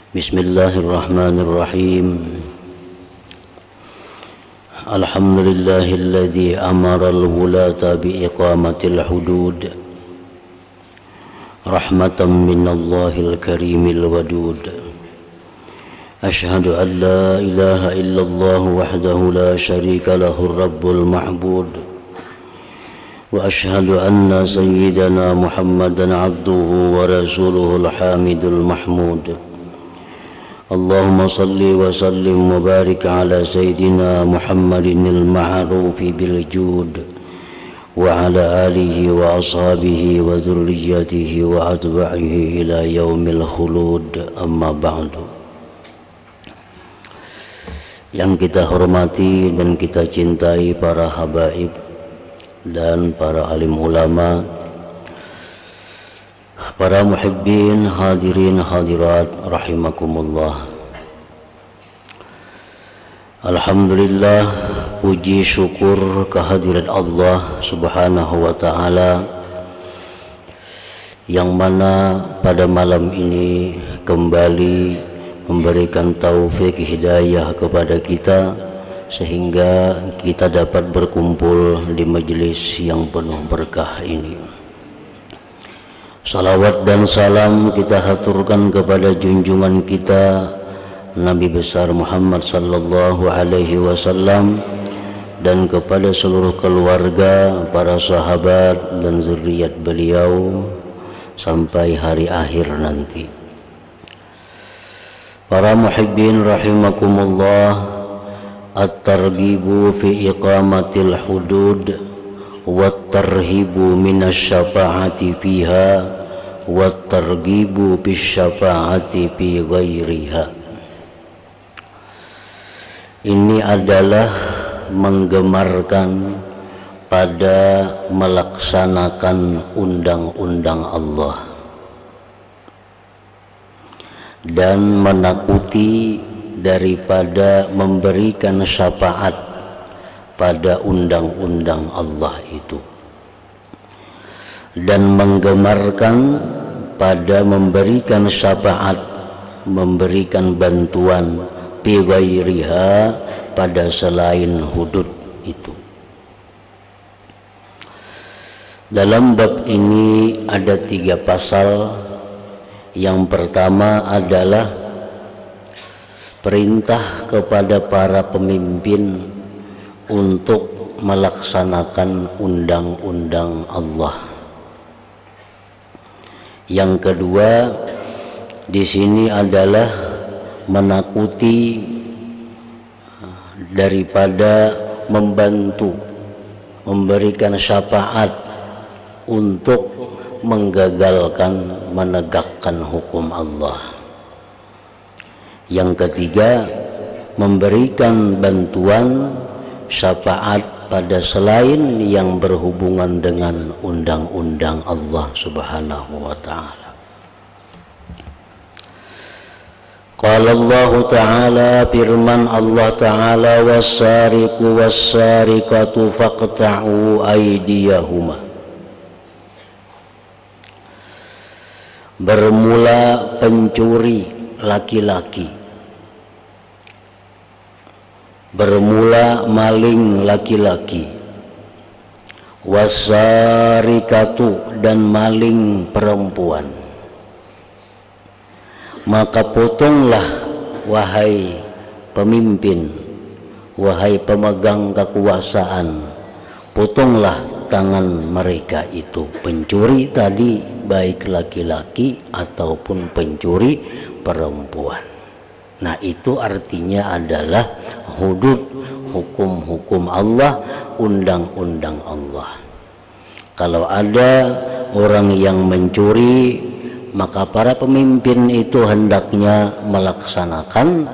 Bismillahirrahmanirrahim. Alhamdulillahilladzi amara al-wulata biiqamatil hudud rahmatan minallahil karimil wadud. Ashhadu an la ilaha illallah wahdahu la syarika lahu rabbul ma'bud. Wa ashhadu anna sayyidana Muhammadan abduhu wa rasuluhul hamidul mahmud. Allahumma salli wa sallim wa barik ala sayyidina Muhammadinil ma'rufi bil jud wa ala alihi wa ashabihi wa dhurriyyatihi wa atba'ihi ila yaumil khulud, amma ba'du. Yang kita hormati dan kita cintai para habaib dan para alim ulama, para muhibbin, hadirin hadirat rahimakumullah. Alhamdulillah, puji syukur kehadirat Allah subhanahu wa ta'ala, yang mana pada malam ini kembali memberikan taufik hidayah kepada kita sehingga kita dapat berkumpul di majelis yang penuh berkah ini. Salawat dan salam kita haturkan kepada junjungan kita Nabi besar Muhammad sallallahu alaihi wasallam dan kepada seluruh keluarga, para sahabat dan zuriat beliau sampai hari akhir nanti. Para muhibbin rahimakumullah, at-targhibu fi iqamatil hudud wa tarhibu minasyafa'ati fiha wa targhibu bisyafa'ati fi ghairiha. Ini adalah menggemarkan pada melaksanakan undang-undang Allah dan menakuti daripada memberikan syafaat pada undang-undang Allah itu, dan menggemarkan pada memberikan syafaat, memberikan bantuan bi ghairiha pada selain hudud itu. Dalam bab ini ada 3 pasal. Yang pertama adalah perintah kepada para pemimpin untuk melaksanakan undang-undang Allah. Yang kedua di sini adalah menakuti daripada membantu, memberikan syafaat untuk menggagalkan menegakkan hukum Allah. Yang ketiga, memberikan bantuan syafaat pada selain yang berhubungan dengan undang-undang Allah subhanahu wa ta'ala. Qala Allah ta'ala, firman Allah ta'ala, was-sariqu was-sariqatu faqta'u aydiyahuma. Bermula pencuri laki-laki, bermula maling laki-laki, was-sariqatu dan maling perempuan, maka potonglah wahai pemimpin, wahai pemegang kekuasaan, potonglah tangan mereka itu, pencuri tadi baik laki-laki ataupun pencuri perempuan. Nah, itu artinya adalah hudud, hukum-hukum Allah, undang-undang Allah. Kalau ada orang yang mencuri, maka para pemimpin itu hendaknya melaksanakan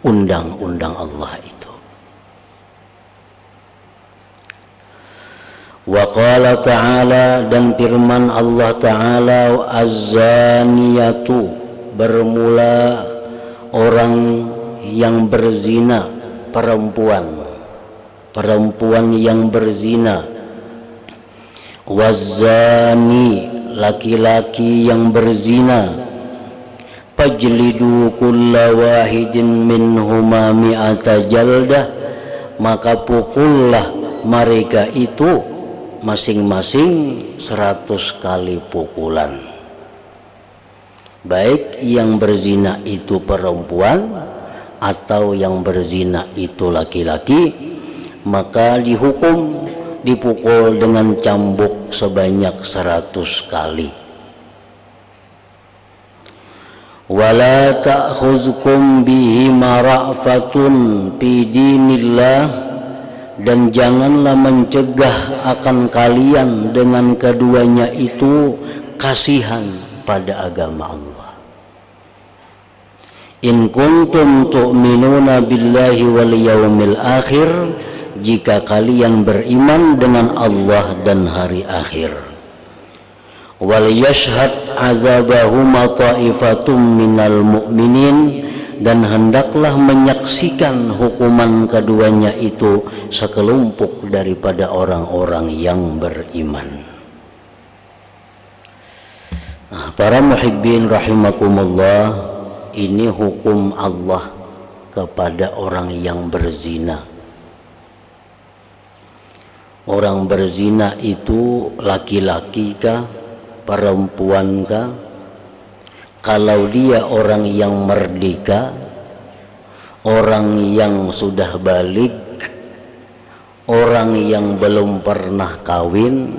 undang-undang Allah itu. Wa qala ta'ala, dan firman Allah ta'ala, az-zaniyatu, bermula orang yang berzina, perempuan yang berzina, waz-zani, laki-laki yang berzina, fajlidu kulla wahidin minhuma mi'ata jaldah, maka pukullah mereka itu masing-masing 100 kali pukulan. Baik yang berzina itu perempuan atau yang berzina itu laki-laki, maka dihukum dipukul dengan cambuk sebanyak 100 kali. Wala ta'khuzkum bihi ra'fatun fi dinillah, dan janganlah mencegah akan kalian dengan keduanya itu kasihan pada agama Allah. In kuntum tu'minuna billahi wal yaumil akhir, jika kalian beriman dengan Allah dan hari akhir. Wal yashhad azabahuma ta'ifatum minal mu'minin, dan hendaklah menyaksikan hukuman keduanya itu sekelompok daripada orang-orang yang beriman. Nah, para muhibbin rahimakumullah, ini hukum Allah kepada orang yang berzina. Orang berzina itu laki-laki kah, perempuan kah? Kalau dia orang yang merdeka, orang yang sudah balik, orang yang belum pernah kawin,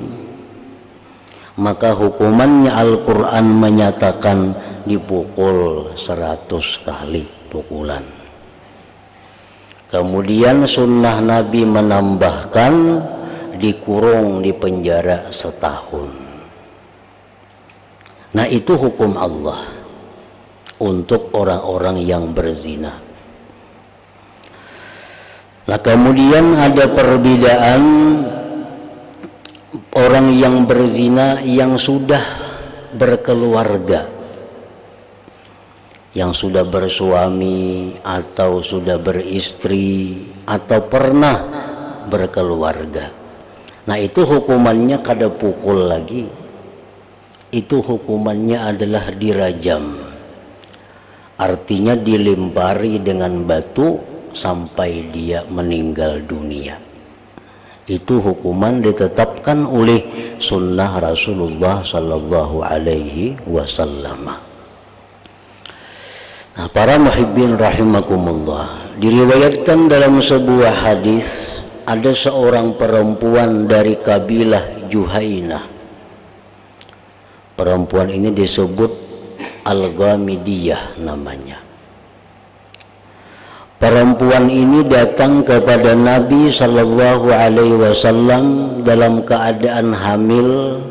maka hukumannya Al-Quran menyatakan dipukul 100 kali pukulan. Kemudian sunnah Nabi menambahkan dikurung di penjara setahun. Nah, itu hukum Allah untuk orang-orang yang berzina. Nah, kemudian ada perbedaan orang yang berzina yang sudah berkeluarga, yang sudah bersuami atau sudah beristri atau pernah berkeluarga. Nah, itu hukumannya kada pukul lagi. Itu hukumannya adalah dirajam. Artinya dilempari dengan batu sampai dia meninggal dunia. Itu hukuman ditetapkan oleh sunnah Rasulullah sallallahu alaihi wasallam. Nah, para muhibbin rahimakumullah, diriwayatkan dalam sebuah hadis ada seorang perempuan dari kabilah Juhainah. Perempuan ini disebut Al-Ghamidiyah namanya. Perempuan ini datang kepada Nabi sallallahu alaihi wasallam dalam keadaan hamil,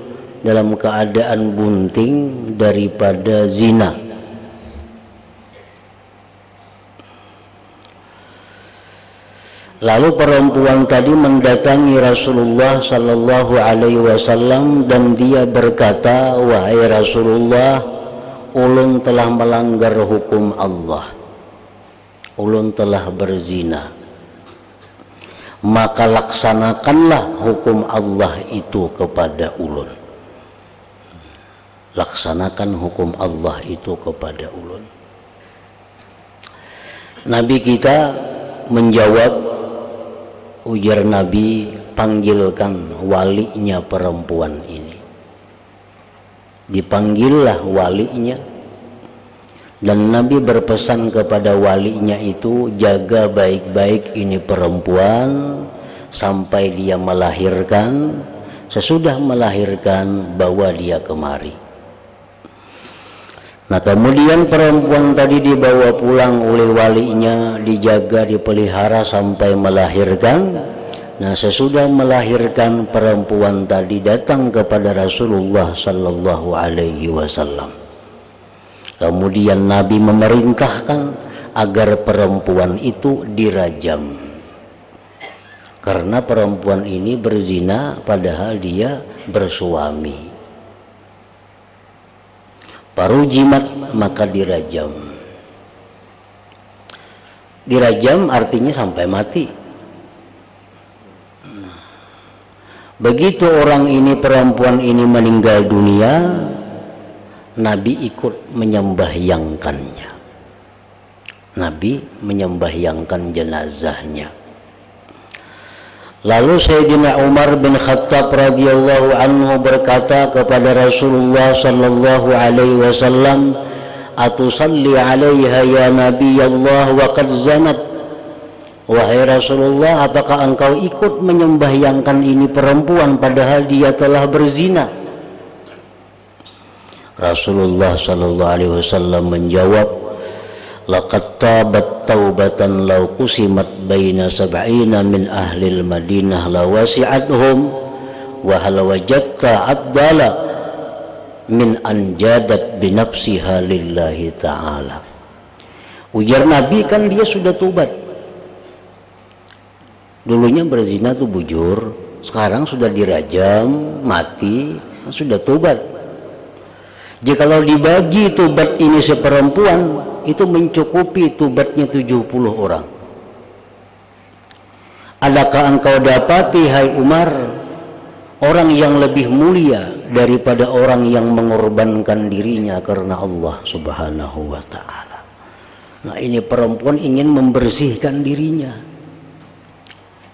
dalam keadaan bunting daripada zina. Lalu perempuan tadi mendatangi Rasulullah sallallahu alaihi wasallam dan dia berkata, "Wahai Rasulullah, ulun telah melanggar hukum Allah. Ulun telah berzina. Maka laksanakanlah hukum Allah itu kepada ulun." Laksanakan hukum Allah itu kepada ulun. Nabi kita menjawab, ujar Nabi, panggilkan walinya perempuan ini. Dipanggillah walinya, dan Nabi berpesan kepada walinya itu, jaga baik-baik ini perempuan sampai dia melahirkan. Sesudah melahirkan, bawa dia kemari. Nah, kemudian perempuan tadi dibawa pulang oleh walinya, dijaga, dipelihara sampai melahirkan. Nah, sesudah melahirkan, perempuan tadi datang kepada Rasulullah sallallahu alaihi wasallam. Kemudian Nabi memerintahkan agar perempuan itu dirajam. Karena perempuan ini berzina padahal dia bersuami. Baru jimat maka dirajam. Dirajam artinya sampai mati. Begitu orang ini, perempuan ini meninggal dunia, Nabi ikut menyembahyangkannya. Nabi menyembahyangkan jenazahnya. Lalu Sayyidina Umar bin Khattab radhiyallahu anhu berkata kepada Rasulullah sallallahu alaihi wasallam, "Atusalli 'alaiha ya Nabi Allah wa qad zanat?" Wahai Rasulullah, apakah engkau ikut menyembahyangkan ini perempuan padahal dia telah berzina? Rasulullah sallallahu alaihi wasallam menjawab, "Laqad tabat taubatan law qusimat baina sab'ina min ahlil Madinah la wasi'athum wa hal wajadta abdala min anjadat binafsiha lillahi ta'ala." Ujar Nabi, kan dia sudah tobat. Dulunya berzina tuh bujur, sekarang sudah dirajam, mati, sudah tobat. Jikalau dibagi tobat ini seperempuan, itu mencukupi tobatnya 70 orang. Adakah engkau dapati, hai Umar, orang yang lebih mulia daripada orang yang mengorbankan dirinya karena Allah Subhanahu wa ta'ala? Nah, ini perempuan ingin membersihkan dirinya,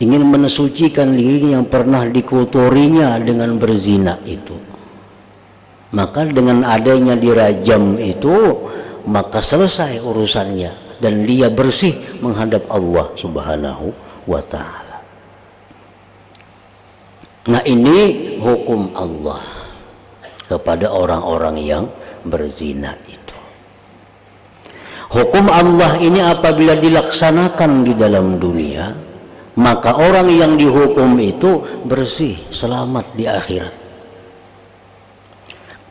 ingin mensucikan dirinya yang pernah dikotorinya dengan berzina itu. Maka dengan adanya dirajam itu, maka selesai urusannya dan dia bersih menghadap Allah Subhanahu wa ta'ala. Nah, ini hukum Allah kepada orang-orang yang berzina itu. Hukum Allah ini apabila dilaksanakan di dalam dunia, maka orang yang dihukum itu bersih, selamat di akhirat.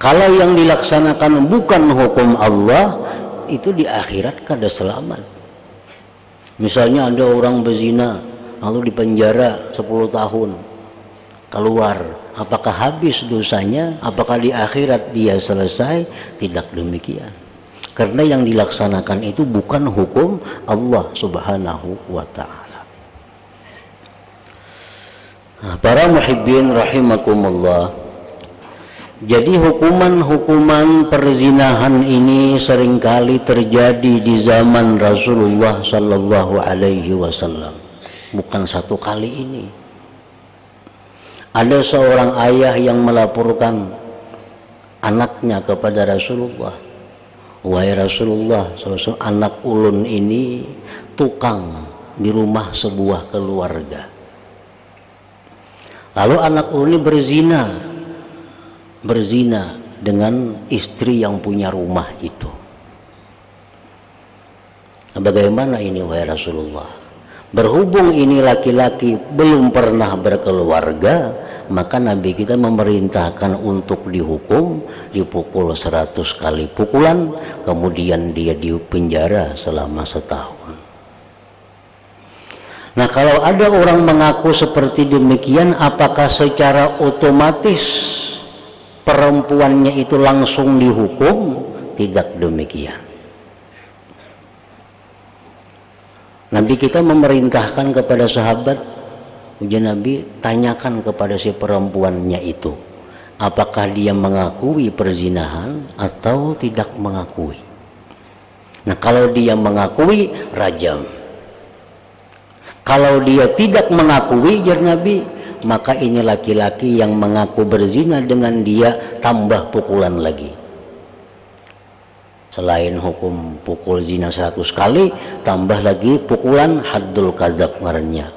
Kalau yang dilaksanakan bukan hukum Allah, itu di akhirat kada selamat. Misalnya ada orang berzina lalu dipenjara 10 tahun, keluar, apakah habis dosanya? Apakah di akhirat dia selesai? Tidak demikian, karena yang dilaksanakan itu bukan hukum Allah Subhanahu wa ta'ala. Nah, para muhibbin rahimakumullah, jadi hukuman-hukuman perzinahan ini seringkali terjadi di zaman Rasulullah sallallahu alaihi wasallam. Bukan satu kali ini. Ada seorang ayah yang melaporkan anaknya kepada Rasulullah. Wahai Rasulullah, anak ulun ini tukang di rumah sebuah keluarga. Lalu anak ulun ini berzina dengan istri yang punya rumah itu. Bagaimana ini wahai Rasulullah? Berhubung ini laki-laki belum pernah berkeluarga, maka Nabi kita memerintahkan untuk dihukum, dipukul 100 kali pukulan, kemudian dia dipenjara selama setahun. Nah, kalau ada orang mengaku seperti demikian, apakah secara otomatis perempuannya itu langsung dihukum? Tidak demikian. Nabi kita memerintahkan kepada sahabat, ujian Nabi, tanyakan kepada si perempuannya itu, apakah dia mengakui perzinahan atau tidak mengakui. Nah, kalau dia mengakui, rajam. Kalau dia tidak mengakui, jar Nabi, maka ini laki-laki yang mengaku berzina dengan dia, tambah pukulan lagi. Selain hukum pukul zina 100 kali, tambah lagi pukulan haddul kadzab ngarannya.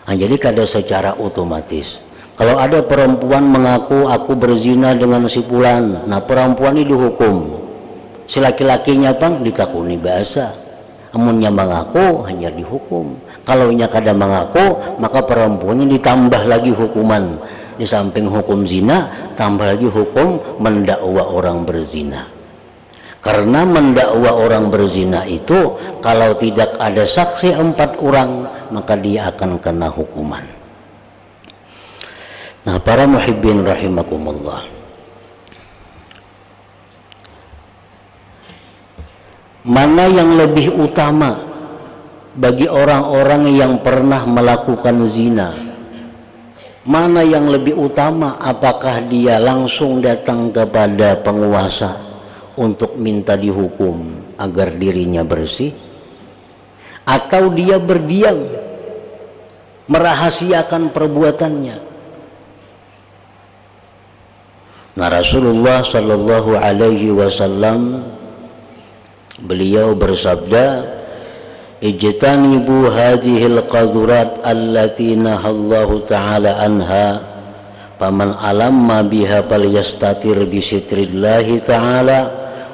Nah, jadi kada secara otomatis. Kalau ada perempuan mengaku aku berzina dengan si fulan, nah perempuan ini dihukum. Si laki-lakinya pang ditakuni bahasa. Amunnya mengaku hanya dihukum. Kalau nya kada mengaku, maka perempuannya ditambah lagi hukuman. Di samping hukum zina, tambah lagi hukum mendakwa orang berzina. Karena mendakwa orang berzina itu, kalau tidak ada saksi 4 orang, maka dia akan kena hukuman. Nah, para muhibbin rahimakumullah, mana yang lebih utama bagi orang-orang yang pernah melakukan zina? Mana yang lebih utama? Apakah dia langsung datang kepada penguasa untuk minta dihukum agar dirinya bersih, atau dia berdiam merahasiakan perbuatannya? Nah, Rasulullah Shallallahu Alaihi Wasallam beliau bersabda, ijtanibu hadhil qadurat allati nahallahu ta'ala anha faman alamma biha falyastatir bi sitrillahi ta'ala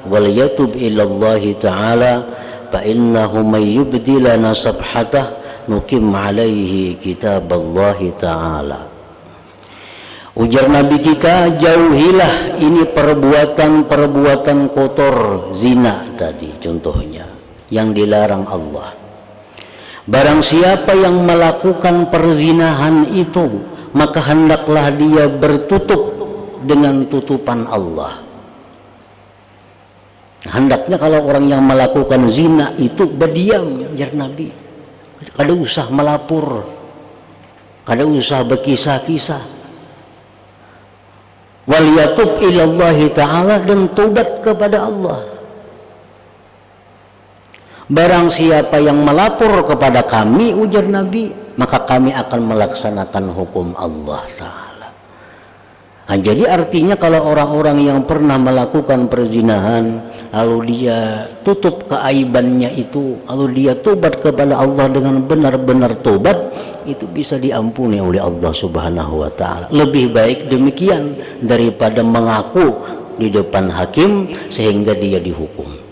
wal yatub ilallahi ta'ala fa innahu may yubdilana sabhatah nukim alaihi kitaballahi ta'ala. Ujar Nabi kita, jauhilah ini perbuatan-perbuatan kotor, zina tadi contohnya yang dilarang Allah. Barang siapa yang melakukan perzinahan itu, maka hendaklah dia bertutup dengan tutupan Allah. Hendaknya kalau orang yang melakukan zina itu berdiam, jar Nabi. Kada usah melapor, kada usah berkisah-kisah. Wal yatub ilallahi ta'ala, dan tobat kepada Allah. Barang siapa yang melapor kepada kami, ujar Nabi, maka kami akan melaksanakan hukum Allah Ta'ala. Nah, jadi artinya kalau orang-orang yang pernah melakukan perzinahan, lalu dia tutup keaibannya itu, lalu dia tobat kepada Allah dengan benar-benar tobat, itu bisa diampuni oleh Allah Subhanahu wa Ta'ala. Lebih baik demikian daripada mengaku di depan hakim sehingga dia dihukum.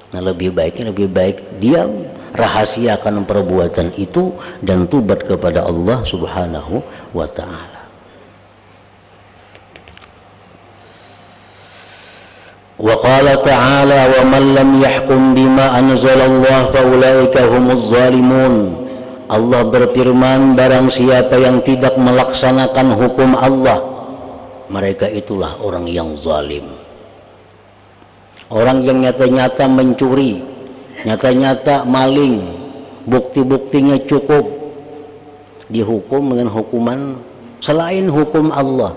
Nah, lebih baik diam, rahasiakan perbuatan itu dan tobat kepada Allah Subhanahu wa Ta'ala. Wa qala ta'ala wa man lam yahkum bima anzalallah fa ulaika humuz zalimun. Allah berfirman, barang siapa yang tidak melaksanakan hukum Allah, mereka itulah orang yang zalim. Orang yang nyata-nyata mencuri, nyata-nyata maling, bukti-buktinya cukup, dihukum dengan hukuman selain hukum Allah,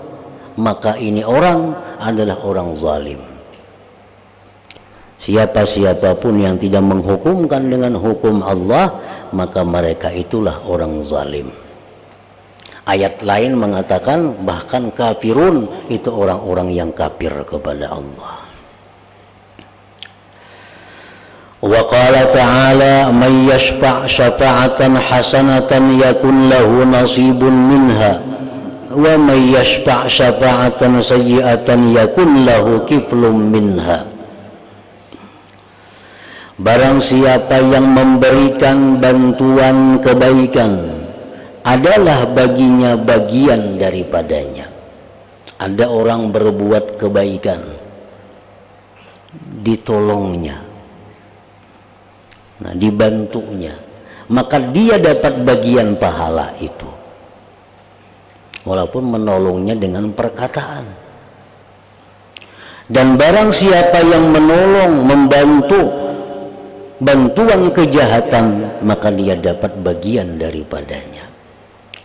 maka ini orang adalah orang zalim. Siapa-siapapun yang tidak menghukumkan dengan hukum Allah, maka mereka itulah orang zalim. Ayat lain mengatakan bahkan kafirun itu orang-orang yang kafir kepada Allah. Wa qala ta'ala may yashfa' syafa'atan hasanatan yakun lahu nasibun minha wa may yashfa' syafa'atan sayyi'atan yakun lahu kiflum minha. Barang siapa yang memberikan bantuan kebaikan, adalah baginya bagian daripadanya. Ada orang berbuat kebaikan, ditolongnya, nah dibantunya, maka dia dapat bagian pahala itu, walaupun menolongnya dengan perkataan. Dan barang siapa yang menolong, membantu bantuan kejahatan, maka dia dapat bagian daripadanya.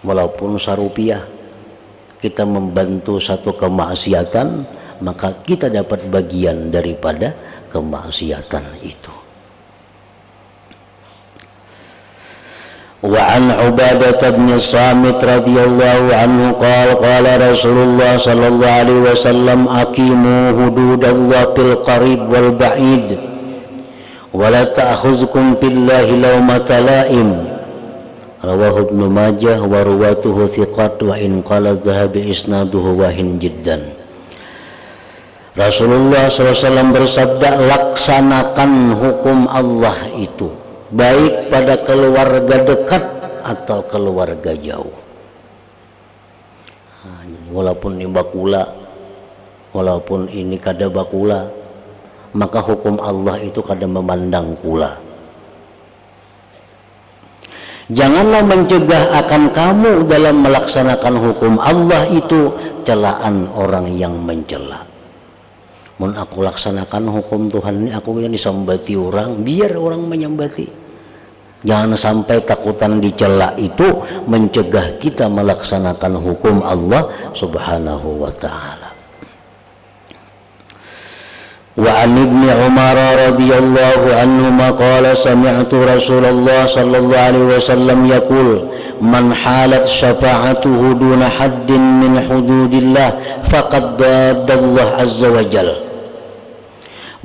Walaupun sarupiah kita membantu satu kemaksiatan, maka kita dapat bagian daripada kemaksiatan itu. Wa an Ubadah bin Samit radhiyallahu anhu qala Rasulullah sallallahu alaihi wasallam aqimu hududallah fil qarib wal ba'id wala ta'khuzkum billahi lawmata la'im. Rawahu Ibnu Majah wa ruwatuhu thiqat wa in qala dhahabi isnaduhu wahin jiddan. Rasulullah SAW bersabda, laksanakan hukum Allah itu, baik pada keluarga dekat atau keluarga jauh. Walaupun ini bakula, walaupun ini kada bakula, maka hukum Allah itu kadang memandang pula. Janganlah mencegah akan kamu dalam melaksanakan hukum Allah itu celaan orang yang mencela. Mun aku laksanakan hukum Tuhan ini, aku yang disambati orang, biar orang menyambati. Jangan sampai takutan dicela itu mencegah kita melaksanakan hukum Allah Subhanahu wa taala. Wa an Ibnu Umar radhiyallahu anhuma qala sami'tu Rasulullah sallallahu alaihi wasallam yaqul man halat syafa'atuhu duna haddin min hududillah faqad dadallah azza wa jalla.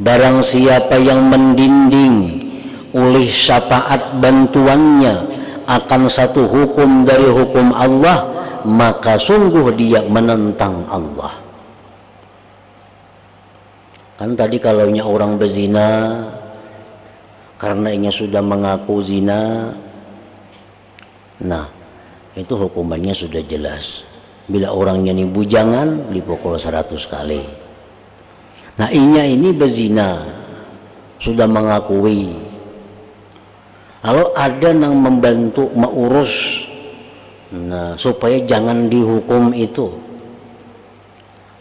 Barang siapa yang mendinding oleh syafaat bantuannya akan satu hukum dari hukum Allah, maka sungguh dia menentang Allah. Kan tadi kalaunya orang berzina karena ia sudah mengaku zina, nah itu hukumannya sudah jelas. Bila orangnya ini bujangan dipukul 100 kali. Nah ini berzina sudah mengakui. Kalau ada yang membantu mengurus, nah supaya jangan dihukum itu,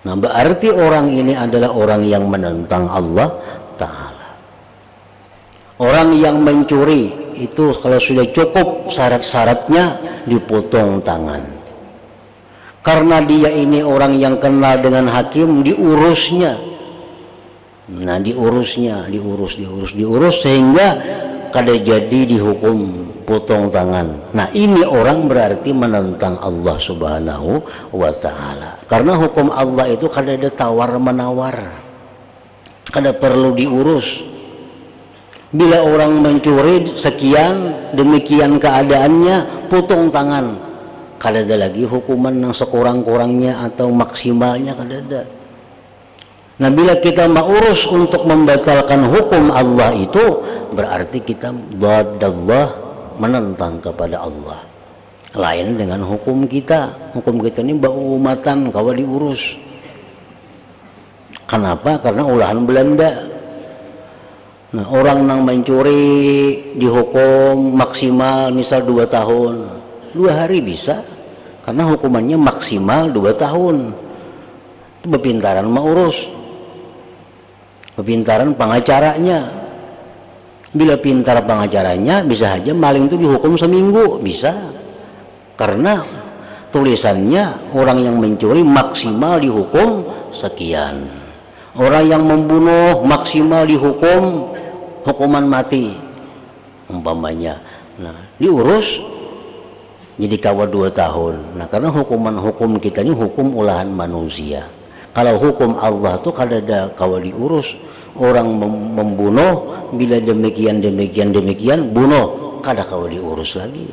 nah berarti orang ini adalah orang yang menentang Allah Ta'ala. Orang yang mencuri itu kalau sudah cukup syarat-syaratnya dipotong tangan. Karena dia ini orang yang kenal dengan hakim, diurusnya. Nah diurus sehingga kada jadi dihukum potong tangan. Nah ini orang berarti menentang Allah Subhanahu wa ta'ala. Karena hukum Allah itu kada ada tawar menawar, kada perlu diurus. Bila orang mencuri sekian demikian keadaannya, potong tangan. Kada ada lagi hukuman yang sekurang-kurangnya atau maksimalnya, kada ada. Nah bila kita mengurus untuk membatalkan hukum Allah itu berarti kita dadallah, menentang kepada Allah. Lain dengan hukum kita. Hukum kita ini umatan kawa diurus. Kenapa? Karena ulahan Belanda. Nah orang yang mencuri dihukum maksimal misal 2 tahun, 2 hari bisa, karena hukumannya maksimal 2 tahun. Itu bepintaran mengurus. Kepintaran pengacaranya. Bila pintar pengacaranya bisa saja maling itu dihukum seminggu, bisa. Karena tulisannya orang yang mencuri maksimal dihukum sekian. Orang yang membunuh maksimal dihukum hukuman mati umpamanya. Nah, diurus jadi kawa 2 tahun. Nah, karena hukum kita ini hukum olahan manusia. Kalau hukum Allah itu kada ada kawa diurus. Orang membunuh bila demikian bunuh, kada kawa diurus lagi.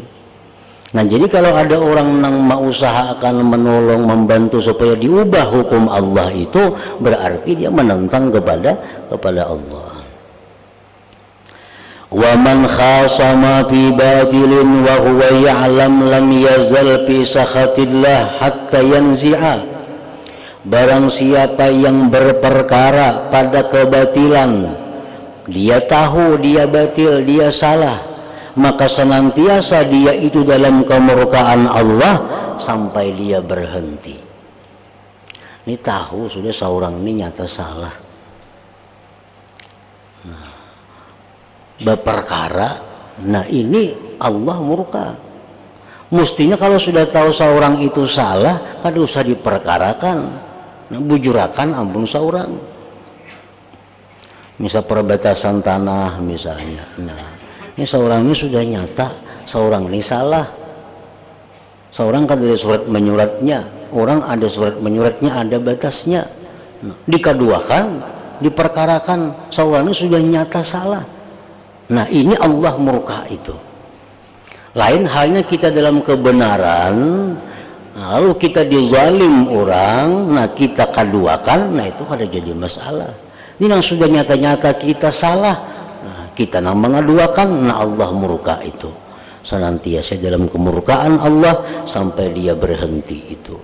Nah jadi kalau ada orang yang mau usahakan menolong membantu supaya diubah hukum Allah itu berarti dia menentang kepada Allah. Wa man khasama fi batilin wa huwa ya'lam lam yazal fi sakhatillah hatta yanzi'a. Barang siapa yang berperkara pada kebatilan, dia tahu dia batil, dia salah, maka senantiasa dia itu dalam kemurkaan Allah sampai dia berhenti. Ini tahu sudah seorang ini nyata salah. Nah, berperkara, nah ini Allah murka. Mestinya kalau sudah tahu seorang itu salah, kan usah diperkarakan. Nah, bujurakan ampun seorang. Misal perbatasan tanah misalnya. Nah, ini seorang ini sudah nyata, seorang ini salah. Seorang kan ada surat menyuratnya, orang ada surat menyuratnya, ada batasnya. Nah, dikaduakan, diperkarakan, seorang ini sudah nyata salah. Nah, ini Allah murka itu. Lain halnya kita dalam kebenaran. Nah, lalu kita dizalim orang, nah kita kaduakan, nah itu ada jadi masalah. Ini yang sudah nyata-nyata kita salah, nah kita nang mengaduakan, nah Allah murka itu. Senantiasa dalam kemurkaan Allah sampai dia berhenti itu.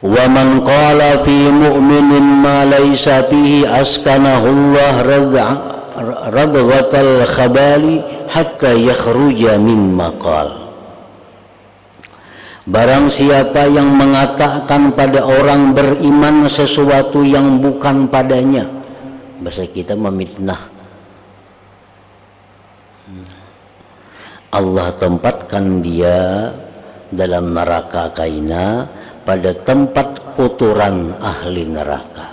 Wa man qala fi mu'minin ma laysa fihi askanahu Allah radghatal khabali hatta yakhruja mimma qala. Barang siapa yang mengatakan pada orang beriman sesuatu yang bukan padanya, bahasa kita memfitnah. Allah tempatkan dia dalam neraka kaina, pada tempat kotoran ahli neraka.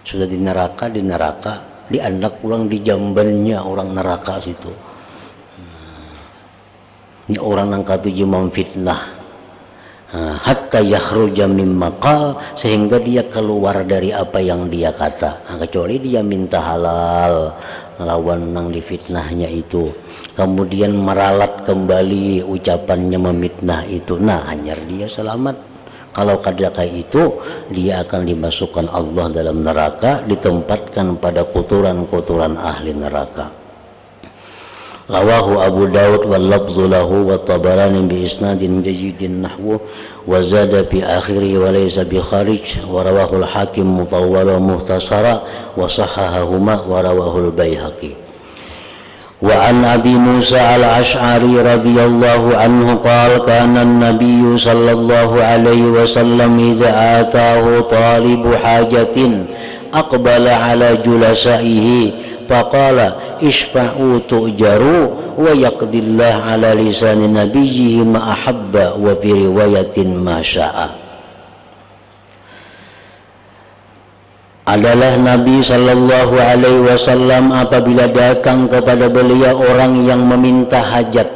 Sudah di neraka, dianak pulang di jambannya orang neraka situ. Ini orang yang katuju memfitnah, hatta yakhruja mim maqal, sehingga dia keluar dari apa yang dia kata. Kecuali dia minta halal lawan nang difitnahnya itu, kemudian meralat kembali ucapannya memitnah itu, nah hanyar dia selamat. Kalau kada kayak itu, dia akan dimasukkan Allah dalam neraka, ditempatkan pada kotoran-kotoran ahli neraka. Rawahu Abu Daud wal lafzu lahu wa Tabarani bi isnadin jayyidin nahwu wa zada fi akhiri wa laysa bi kharij, wa rawahu al-Hakim mutawwal wa muhtasara wa sahhahahuma wa rawahu al-Baihaqi. Wa an Abi Musa al-Ash'ari radhiyallahu anhu qala kana an-nabiy sallallahu alaihi wasallam idza ataahu talibu hajatin aqbala ala julasaihi faqala isfa'u tu'jaru wa yaqdillah ala lisani nabiyyihi ma ahabba wa fi riwayatin ma sya'a. Adalah Nabi sallallahu alaihi wasallam apabila datang kepada beliau orang yang meminta hajat.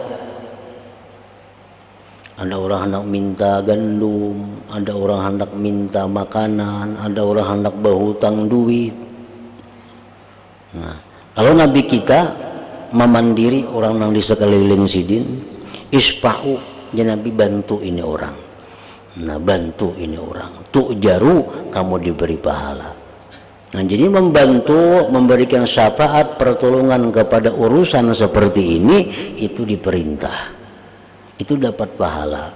Ada orang hendak minta gandum, ada orang hendak minta makanan, ada orang hendak berhutang duit. Nah, kalau Nabi kita memandiri orang yang di sekeliling sidin, ispa'u, jadi Nabi bantu ini orang. Nah, bantu ini orang. Tu'jaru, kamu diberi pahala. Nah, jadi membantu, memberikan syafaat, pertolongan kepada urusan seperti ini, itu diperintah. Itu dapat pahala.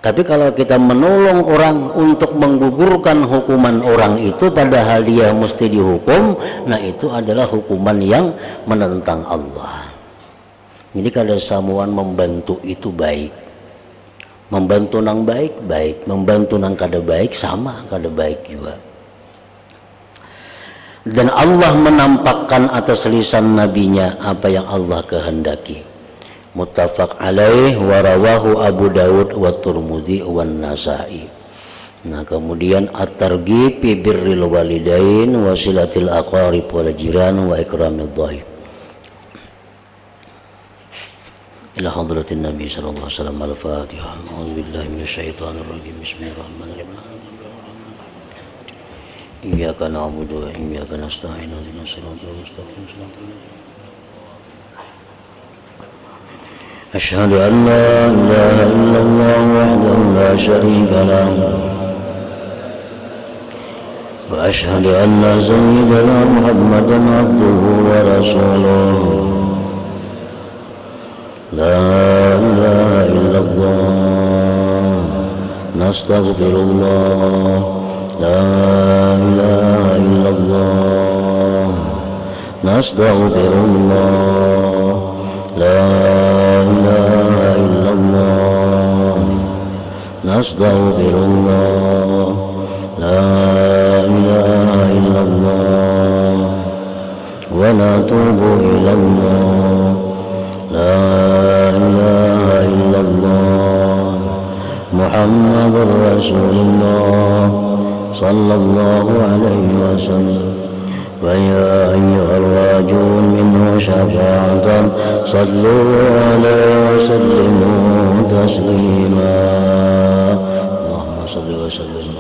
Tapi kalau kita menolong orang untuk menggugurkan hukuman orang itu, padahal dia mesti dihukum, nah itu adalah hukuman yang menentang Allah. Jadi kada samuan membantu itu baik. Membantu nang baik, baik. Membantu nang kada baik, sama kada baik juga. Dan Allah menampakkan atas lisan nabinya apa yang Allah kehendaki. Muttafaq alaih wa rawahu Abu Daud wa Tirmidzi wa Nasa'i. Nah, kemudian at-targhib fi birril walidain wa silatil aqarib wal jiran wa ikramid dhaif. Ila hadratin Nabi sallallahu alaihi wasallam al-Fatihah. A'udzu billahi minasyaitonir rajim. Bismillahirrahmanirrahim. Iyyaka na'budu wa iyyaka nasta'in. Ihdinas siratal mustaqim. أشهد أن لا إله إلا الله وحده لا شريك له وأشهد أن سيدنا محمدا عبده ورسوله لا إله إلا الله نستغفر الله لا إله إلا الله نستغفر الله لا إله إلا الله نستغفر الله لا إله إلا الله ونتوب إلى الله لا إله إلا الله محمد رسول الله صلى الله عليه وسلم ويا أيها الراجون منه شفاعة صلوا عليه وسلموا تسليما اللهم صل وسلم